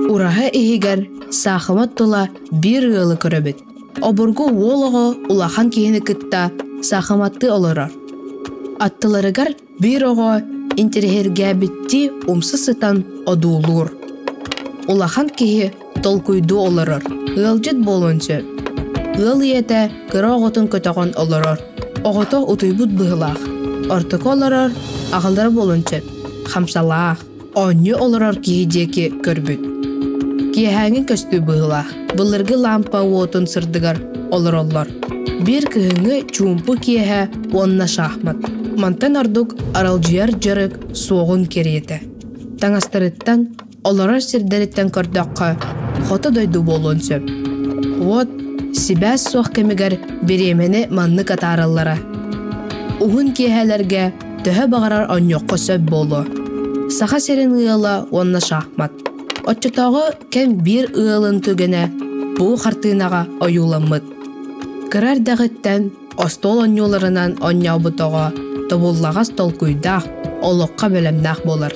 Uraha ihigер сахымат тола bir ылы көрөбіт. Обургу олығы улахан кейіні кытта сахыматты олырар. Аттыларыгар bir оғы интерхерге бітті умсы сытан одуулур. Улахан кейі толкуйду олырар. Ылжыт болынчы. Ыл ете кыра оғытын көтіған олырар. Оғыты утуйбут бұғылақ. Ортықы олырар ағылдары болынчы. Хамсалақ. Онны олырар кейі декі көрбіт. Кейхәңі көстü бұғылақ. Бұлырғы лампа уотын сырдығар олыр. Bir күйіңі чумпы кейхә онна шахмат. Мантан ардық аралжияр жарық соғын кереті. Таңастырыттан олырар сірдеріттен көрдіққа хоты дойду болынсы. Вот, сибәс соқ кемігер беремені манны катарыллара. Уғын кейхәлерге төһө бағарар оньоққа сөп болу. Саха серин ұйыла онна шахмат. Отчытағы кәм bir ұйылын түгіне бұ қартынаға ойуламыд. Кырар дағыттен остол оньоларынан оньяу бұтоға тобуллағас толкуйдақ, олыққа бөлемнақ болар.